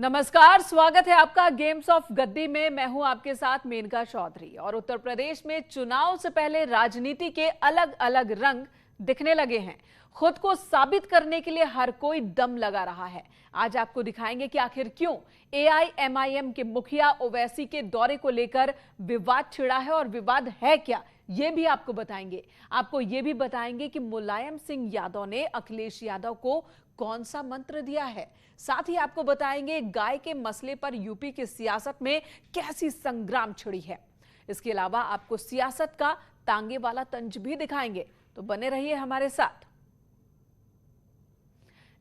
नमस्कार, स्वागत है आपका गेम्स ऑफ गद्दी में। मैं हूं आपके साथ मेनका चौधरी। और उत्तर प्रदेश में चुनाव से पहले राजनीति के अलग अलग रंग दिखने लगे हैं। खुद को साबित करने के लिए हर कोई दम लगा रहा है। आज आपको दिखाएंगे कि आखिर क्यों एआईएमआईएम के मुखिया ओवैसी के दौरे को लेकर विवाद छिड़ा है और विवाद है क्या, ये भी आपको बताएंगे। आपको ये भी बताएंगे कि मुलायम सिंह यादव ने अखिलेश यादव को कौन सा मंत्र दिया है। साथ ही आपको बताएंगे गाय के मसले पर यूपी की सियासत में कैसी संग्राम छिड़ी है। इसके अलावा आपको सियासत का तांगे वाला तंज भी दिखाएंगे, तो बने रहिए हमारे साथ।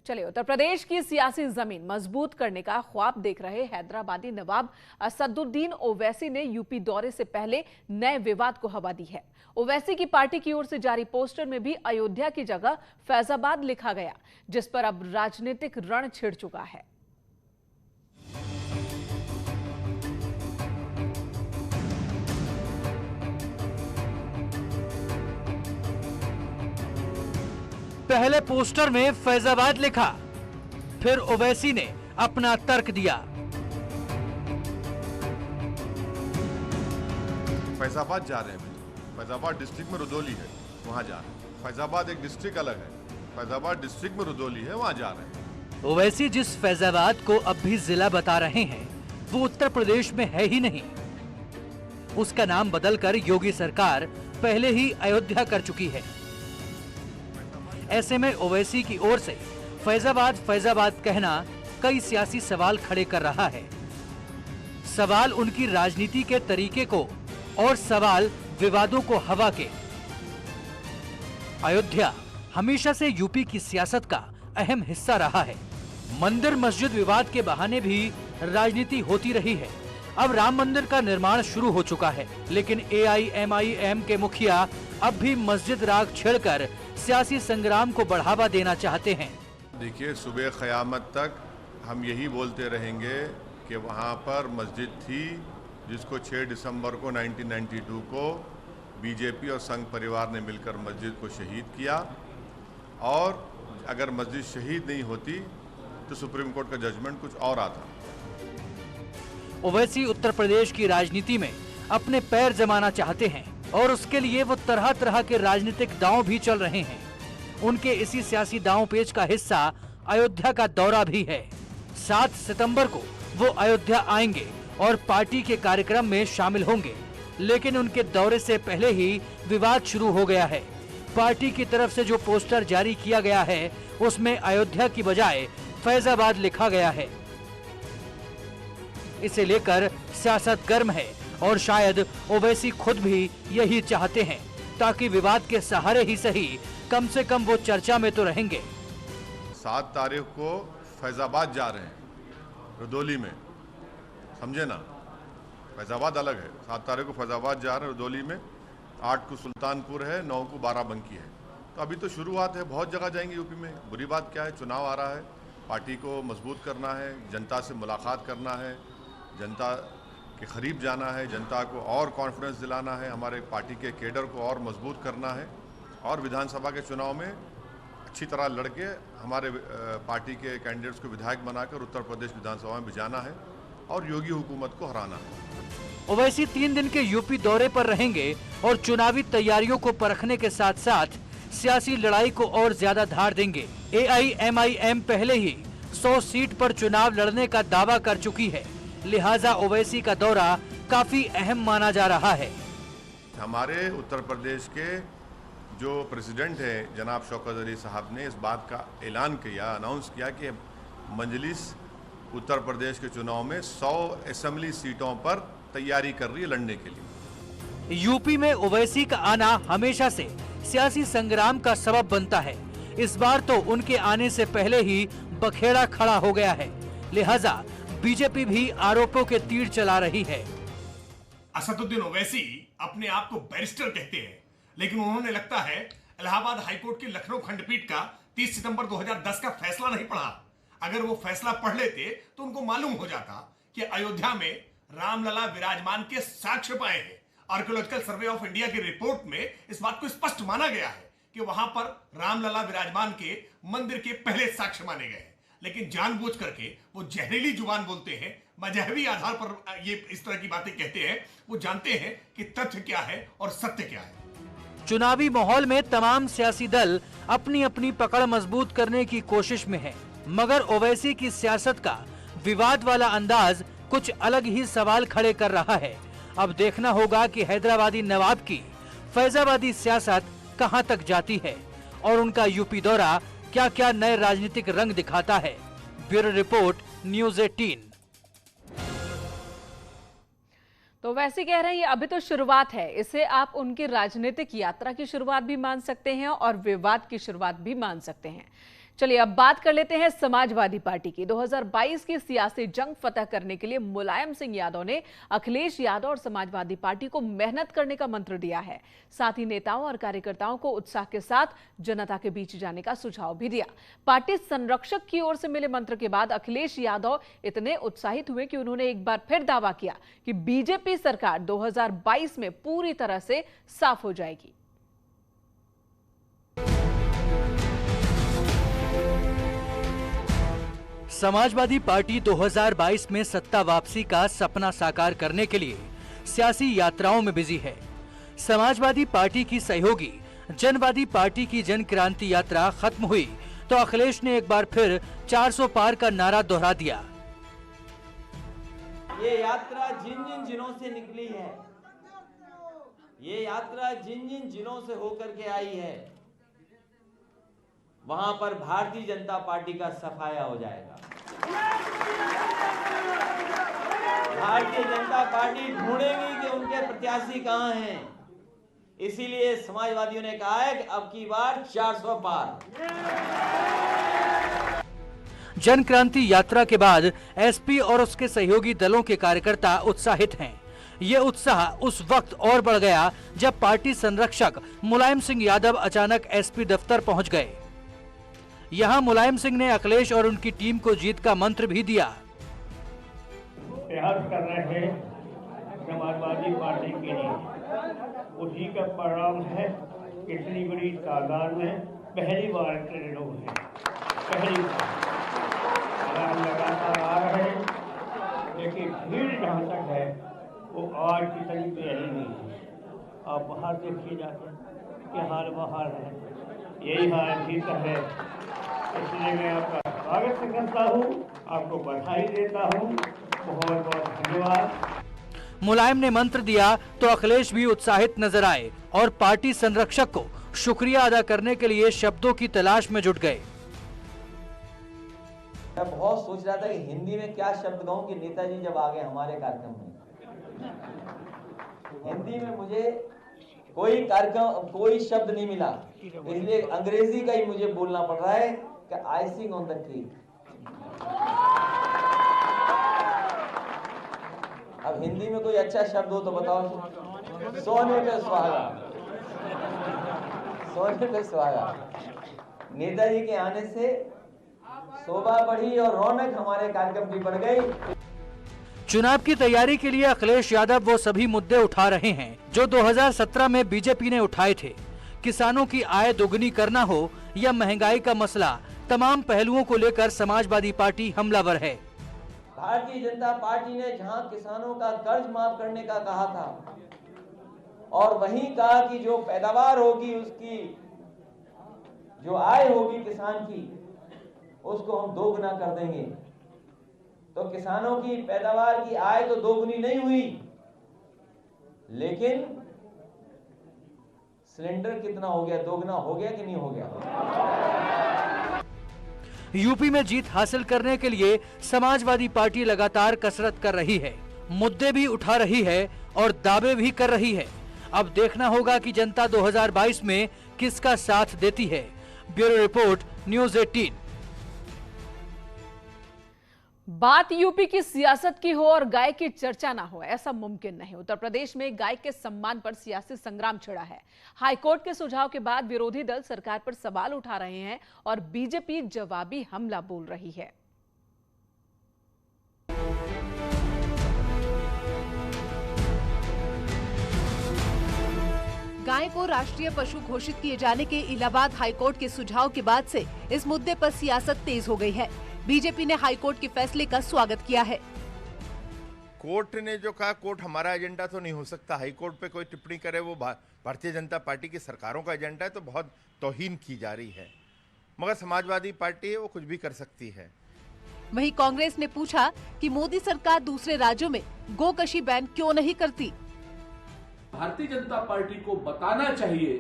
चलिए, उत्तर प्रदेश की सियासी जमीन मजबूत करने का ख्वाब देख रहे हैदराबादी नवाब असदुद्दीन ओवैसी ने यूपी दौरे से पहले नए विवाद को हवा दी है। ओवैसी की पार्टी की ओर से जारी पोस्टर में भी अयोध्या की जगह फैजाबाद लिखा गया, जिस पर अब राजनीतिक रण छिड़ चुका है। पहले पोस्टर में फैजाबाद लिखा, फिर ओवैसी ने अपना तर्क दिया। फैजाबाद जा रहे हैं। फैजाबाद डिस्ट्रिक्ट में रुदौली है, वहां जा रहे हैं। फैजाबाद एक डिस्ट्रिक्ट अलग है, फैजाबाद डिस्ट्रिक्ट में रुदौली है, वहां जा रहे हैं। ओवैसी जिस फैजाबाद को अब भी जिला बता रहे हैं, वो उत्तर प्रदेश में है ही नहीं। उसका नाम बदलकर योगी सरकार पहले ही अयोध्या कर चुकी है। ऐसे में ओवैसी की ओर से फैजाबाद फैजाबाद कहना कई सियासी सवाल खड़े कर रहा है। सवाल उनकी राजनीति के तरीके को और सवाल विवादों को हवा के। अयोध्या हमेशा से यूपी की सियासत का अहम हिस्सा रहा है। मंदिर मस्जिद विवाद के बहाने भी राजनीति होती रही है। अब राम मंदिर का निर्माण शुरू हो चुका है, लेकिन एआईएमआईएम के मुखिया अब भी मस्जिद राग छेड़कर सियासी संग्राम को बढ़ावा देना चाहते हैं। देखिए, सुबह क़यामत तक हम यही बोलते रहेंगे कि वहाँ पर मस्जिद थी, जिसको 6 दिसंबर को 1992 को बीजेपी और संघ परिवार ने मिलकर मस्जिद को शहीद किया। और अगर मस्जिद शहीद नहीं होती तो सुप्रीम कोर्ट का जजमेंट कुछ और आता। ओवैसी उत्तर प्रदेश की राजनीति में अपने पैर जमाना चाहते हैं और उसके लिए वो तरह तरह के राजनीतिक दांव भी चल रहे हैं। उनके इसी सियासी दांव पेच का हिस्सा अयोध्या का दौरा भी है। 7 सितंबर को वो अयोध्या आएंगे और पार्टी के कार्यक्रम में शामिल होंगे, लेकिन उनके दौरे से पहले ही विवाद शुरू हो गया है। पार्टी की तरफ से जो पोस्टर जारी किया गया है, उसमें अयोध्या की बजाय फैजाबाद लिखा गया है। इसे लेकर सियासत गर्म है और शायद ओवैसी खुद भी यही चाहते हैं, ताकि विवाद के सहारे ही सही कम से कम वो चर्चा में तो रहेंगे। 7 तारीख को फैजाबाद जा रहे हैं, रुदौली में, समझे ना। फैजाबाद अलग है। 7 तारीख को फैजाबाद जा रहे हैं रुदौली में, 8 को सुल्तानपुर है, 9 को बाराबंकी है। तो अभी तो शुरुआत है, बहुत जगह जाएंगे यूपी में। बुरी बात क्या है, चुनाव आ रहा है, पार्टी को मजबूत करना है, जनता से मुलाकात करना है, जनता के करीब जाना है, जनता को और कॉन्फिडेंस दिलाना है, हमारे पार्टी के केडर को और मजबूत करना है, और विधानसभा के चुनाव में अच्छी तरह लड़के हमारे पार्टी के कैंडिडेट्स को विधायक बनाकर उत्तर प्रदेश विधानसभा में भिजाना है और योगी हुकूमत को हराना है। ओवैसी 3 दिन के यूपी दौरे पर रहेंगे और चुनावी तैयारियों को परखने के साथ साथ सियासी लड़ाई को और ज्यादा धार देंगे। एआईएमआईएम पहले ही 100 सीट पर चुनाव लड़ने का दावा कर चुकी है, लिहाजा ओवैसी का दौरा काफी अहम माना जा रहा है। हमारे उत्तर प्रदेश के जो प्रेसिडेंट है जनाब शौकत अली साहब ने इस बात का ऐलान किया, अनाउंस किया कि मजलिस उत्तर प्रदेश के चुनाव में 100 असेंबली सीटों पर तैयारी कर रही है लड़ने के लिए। यूपी में ओवैसी का आना हमेशा से सियासी संग्राम का सबब बनता है। इस बार तो उनके आने से पहले ही बखेड़ा खड़ा हो गया है, लिहाजा बीजेपी भी आरोपों के तीर चला रही है। असदुद्दीन ओवैसी अपने आप को बैरिस्टर कहते हैं, लेकिन उन्होंने लगता है इलाहाबाद हाईकोर्ट की लखनऊ खंडपीठ का 30 सितंबर 2010 का फैसला नहीं पढ़ा। अगर वो फैसला पढ़ लेते तो उनको मालूम हो जाता कि अयोध्या में रामलला विराजमान के साक्ष्य पाए हैं। आर्कियोलॉजिकल सर्वे ऑफ इंडिया की रिपोर्ट में इस बात को स्पष्ट माना गया है कि वहां पर रामलला विराजमान के मंदिर के पहले साक्ष्य माने गए हैं। लेकिन जानबूझ करके वो जहरीली जुबान बोलते हैं, मजहबी आधार पर ये इस तरह की बातें कहते हैं। वो जानते हैं कि तथ्य क्या है और सत्य क्या है। चुनावी माहौल में तमाम सियासी दल अपनी अपनी पकड़ मजबूत करने की कोशिश में है, मगर ओवैसी की सियासत का विवाद वाला अंदाज कुछ अलग ही सवाल खड़े कर रहा है। अब देखना होगा कि हैदराबादी नवाब की फैजाबादी सियासत कहां तक जाती है और उनका यूपी दौरा क्या क्या नए राजनीतिक रंग दिखाता है। Bureau report, news 18। तो वैसे कह रहे हैं ये अभी तो शुरुआत है, इसे आप उनकी राजनीतिक यात्रा की शुरुआत भी मान सकते हैं और विवाद की शुरुआत भी मान सकते हैं। चलिए अब बात कर लेते हैं समाजवादी पार्टी की। 2022 की सियासी जंग फतह करने के लिए मुलायम सिंह यादव ने अखिलेश यादव और समाजवादी पार्टी को मेहनत करने का मंत्र दिया है। साथ ही नेताओं और कार्यकर्ताओं को उत्साह के साथ जनता के बीच जाने का सुझाव भी दिया। पार्टी संरक्षक की ओर से मिले मंत्र के बाद अखिलेश यादव इतने उत्साहित हुए कि उन्होंने एक बार फिर दावा किया कि बीजेपी सरकार 2022 में पूरी तरह से साफ हो जाएगी। समाजवादी पार्टी 2022 में सत्ता वापसी का सपना साकार करने के लिए सियासी यात्राओं में बिजी है। समाजवादी पार्टी की सहयोगी जनवादी पार्टी की जन क्रांति यात्रा खत्म हुई तो अखिलेश ने एक बार फिर 400 पार का नारा दोहरा दिया। ये यात्रा जिन जिन जिलों से निकली है, ये यात्रा जिन जिन जिलों से होकर के आई है, वहां पर भारतीय जनता पार्टी का सफाया हो जाएगा। भारतीय जनता पार्टी ढूंढेगी कि उनके प्रत्याशी कहां हैं। इसीलिए समाजवादियों ने कहा है कि अब की बार 400 पार। जन क्रांति यात्रा के बाद एसपी और उसके सहयोगी दलों के कार्यकर्ता उत्साहित हैं। ये उत्साह उस वक्त और बढ़ गया जब पार्टी संरक्षक मुलायम सिंह यादव अचानक एसपी दफ्तर पहुंच गए। यहाँ मुलायम सिंह ने अखिलेश और उनकी टीम को जीत का मंत्र भी दिया। प्रयास कर रहे हैं समाजवादी पार्टी के लिए, उसी का परिणाम है इतनी बड़ी तादाद में पहली बार इतने लोग हैं। पहली बार लगातार आ रहे हैं, लेकिन भीड़ जहाँ तक है वो आज की तरीके पहली नहीं है। आप बाहर देखिए जाकर कि हाल बाहर है, यही हाल भीतर है। इसलिए मैं आपका स्वागत करता हूँ, आपको बधाई देता हूँ। बहुत बहुत धन्यवाद। मुलायम ने मंत्र दिया तो अखिलेश भी उत्साहित नजर आए और पार्टी संरक्षक को शुक्रिया अदा करने के लिए शब्दों की तलाश में जुट गए। मैं बहुत सोच रहा था कि हिंदी में क्या शब्द कहूं कि नेताजी जब आ गए हमारे कार्यक्रम में। हिंदी में मुझे कोई शब्द नहीं मिला, इसलिए अंग्रेजी का ही मुझे बोलना पड़ रहा है कि आइसिंग ऑन द केक। अब हिंदी में कोई अच्छा शब्द हो तो बताओ। सोने पे सुहागा, सोने पे सुहागा। नेताजी के आने से शोभा बढ़ी और रौनक हमारे कार्यक्रम की बढ़ गई। चुनाव की तैयारी के लिए अखिलेश यादव वो सभी मुद्दे उठा रहे हैं जो 2017 में बीजेपी ने उठाए थे। किसानों की आय दोगुनी करना हो या महंगाई का मसला, तमाम पहलुओं को लेकर समाजवादी पार्टी हमलावर है। भारतीय जनता पार्टी ने जहां किसानों का कर्ज माफ करने का कहा था और वहीं कहा कि जो पैदावार होगी, उसकी जो आय होगी किसान की, उसको हम दोगुना कर देंगे। तो किसानों की पैदावार की आय तो दोगुनी नहीं हुई, लेकिन सिलेंडर कितना हो गया, दोगुना हो गया कि नहीं हो गया। यूपी में जीत हासिल करने के लिए समाजवादी पार्टी लगातार कसरत कर रही है, मुद्दे भी उठा रही है और दावे भी कर रही है। अब देखना होगा कि जनता 2022 में किसका साथ देती है। Bureau report, news 18। बात यूपी की सियासत की हो और गाय की चर्चा ना हो, ऐसा मुमकिन नहीं। उत्तर प्रदेश में गाय के सम्मान पर सियासी संग्राम छिड़ा है। हाईकोर्ट के सुझाव के बाद विरोधी दल सरकार पर सवाल उठा रहे हैं और बीजेपी जवाबी हमला बोल रही है। गाय को राष्ट्रीय पशु घोषित किए जाने के इलाहाबाद हाईकोर्ट के सुझाव के बाद से इस मुद्दे पर सियासत तेज हो गई है। बीजेपी ने हाईकोर्ट के फैसले का स्वागत किया है। कोर्ट ने जो कहा, कोर्ट हमारा एजेंडा तो नहीं हो सकता, हाई कोर्ट पे कोई टिप्पणी करे वो भारतीय जनता पार्टी की सरकारों का एजेंडा है, तो बहुत तौहीन की जा रही है। मगर समाजवादी पार्टी है, वो कुछ भी कर सकती है। वहीं कांग्रेस ने पूछा कि मोदी सरकार दूसरे राज्यों में गोकशी बैन क्यों नहीं करती। भारतीय जनता पार्टी को बताना चाहिए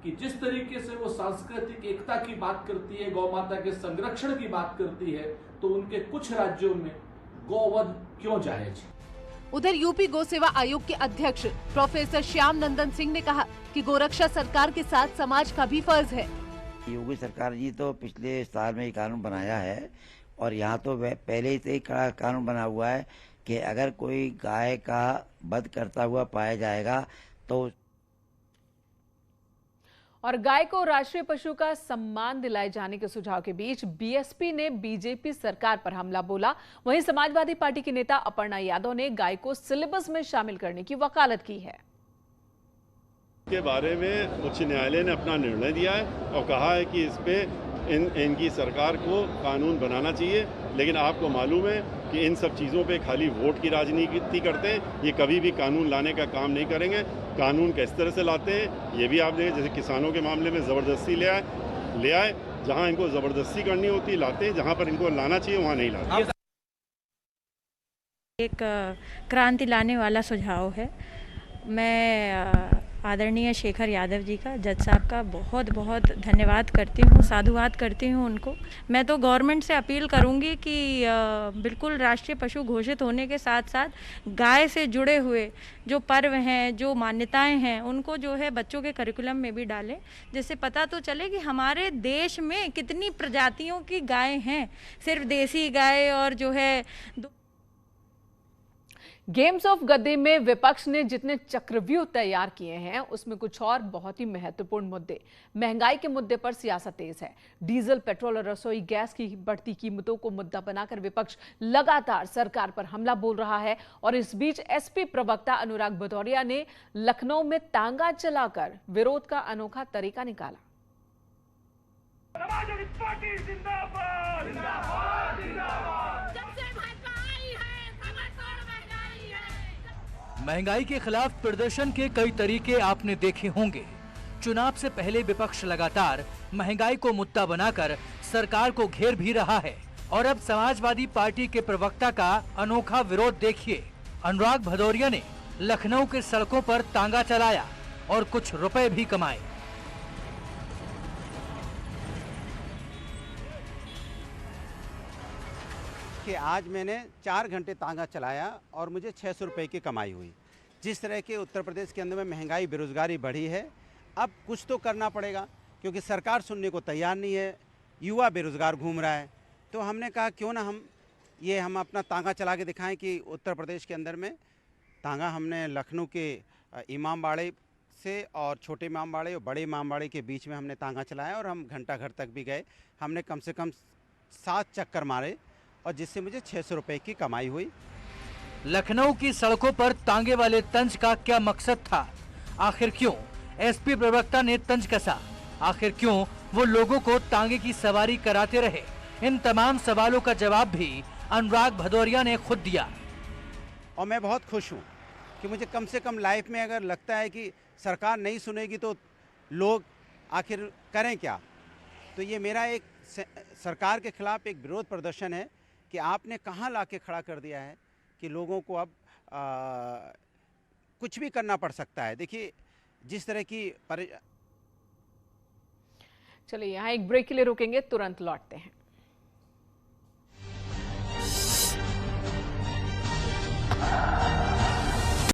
कि जिस तरीके से वो सांस्कृतिक एकता की बात करती है, गौ माता के संरक्षण की बात करती है, तो उनके कुछ राज्यों में गौवध क्यों जायज। उधर यूपी गौ सेवा आयोग के अध्यक्ष प्रोफेसर श्याम नंदन सिंह ने कहा कि गोरक्षा सरकार के साथ समाज का भी फर्ज है। योगी सरकार जी तो पिछले साल में ये कानून बनाया है और यहाँ तो पहले से ही कानून बना हुआ है कि अगर कोई गाय का वध करता हुआ पाया जाएगा तो। और गाय को राष्ट्रीय पशु का सम्मान दिलाए जाने के सुझाव के बीच बीएसपी ने बीजेपी सरकार पर हमला बोला। वहीं समाजवादी पार्टी की नेता अपर्णा यादव ने गाय को सिलेबस में शामिल करने की वकालत की है। के बारे में उच्च न्यायालय ने अपना निर्णय दिया है और कहा है कि इस पे इनकी सरकार को कानून बनाना चाहिए, लेकिन आपको मालूम है कि इन सब चीज़ों पे खाली वोट की राजनीति करते हैं। ये कभी भी कानून लाने का काम नहीं करेंगे। कानून किस तरह से लाते हैं ये भी आप देखें, जैसे किसानों के मामले में ज़बरदस्ती ले आए, जहां इनको ज़बरदस्ती करनी होती लाते हैं, जहां पर इनको लाना चाहिए वहां नहीं लाते। एक क्रांति लाने वाला सुझाव है। मैं आदरणीय शेखर यादव जी का, जज साहब का बहुत बहुत धन्यवाद करती हूँ, साधुवाद करती हूँ उनको। मैं तो गवर्नमेंट से अपील करूँगी कि बिल्कुल राष्ट्रीय पशु घोषित होने के साथ साथ गाय से जुड़े हुए जो पर्व हैं, जो मान्यताएं हैं, उनको जो है बच्चों के करिकुलम में भी डालें, जिससे पता तो चले कि हमारे देश में कितनी प्रजातियों की गाय हैं, सिर्फ देसी गाय और जो है। गेम्स ऑफ गद्दी में विपक्ष ने जितने चक्रव्यूह तैयार किए हैं उसमें कुछ और बहुत ही महत्वपूर्ण मुद्दे। महंगाई के मुद्दे पर सियासत तेज है। डीजल, पेट्रोल और रसोई गैस की बढ़ती कीमतों को मुद्दा बनाकर विपक्ष लगातार सरकार पर हमला बोल रहा है। और इस बीच एसपी प्रवक्ता अनुराग भदौरिया ने लखनऊ में तांगा चलाकर विरोध का अनोखा तरीका निकाला। महंगाई के खिलाफ प्रदर्शन के कई तरीके आपने देखे होंगे। चुनाव से पहले विपक्ष लगातार महंगाई को मुद्दा बनाकर सरकार को घेर भी रहा है। और अब समाजवादी पार्टी के प्रवक्ता का अनोखा विरोध देखिए। अनुराग भदौरिया ने लखनऊ के सड़कों पर तांगा चलाया और कुछ रुपए भी कमाए। कि आज मैंने 4 घंटे तांगा चलाया और मुझे 600 रुपये की कमाई हुई। जिस तरह के उत्तर प्रदेश के अंदर में महंगाई, बेरोजगारी बढ़ी है, अब कुछ तो करना पड़ेगा क्योंकि सरकार सुनने को तैयार नहीं है। युवा बेरोजगार घूम रहा है, तो हमने कहा क्यों ना हम अपना तांगा चला के दिखाएं कि उत्तर प्रदेश के अंदर में तांगा हमने लखनऊ के इमामबाड़े से और छोटे इमामबाड़े और बड़े इमामबाड़े के बीच में हमने तांगा चलाया और हम घंटा घर तक भी गए। हमने कम से कम 7 चक्कर मारे और जिससे मुझे 600 रुपये की कमाई हुई। लखनऊ की सड़कों पर तांगे वाले तंज का क्या मकसद था? आखिर क्यों एसपी प्रवक्ता ने तंज कसा? आखिर क्यों वो लोगों को तांगे की सवारी कराते रहे? इन तमाम सवालों का जवाब भी अनुराग भदौरिया ने खुद दिया। और मैं बहुत खुश हूँ कि मुझे कम से कम लाइफ में अगर लगता है कि सरकार नहीं सुनेगी तो लोग आखिर करें क्या, तो ये मेरा एक सरकार के खिलाफ एक विरोध प्रदर्शन है कि आपने कहाँ लाके खड़ा कर दिया है कि लोगों को अब कुछ भी करना पड़ सकता है। देखिए जिस तरह की चलिए यहाँ एक ब्रेक के लिए रुकेंगे, तुरंत लौटते हैं।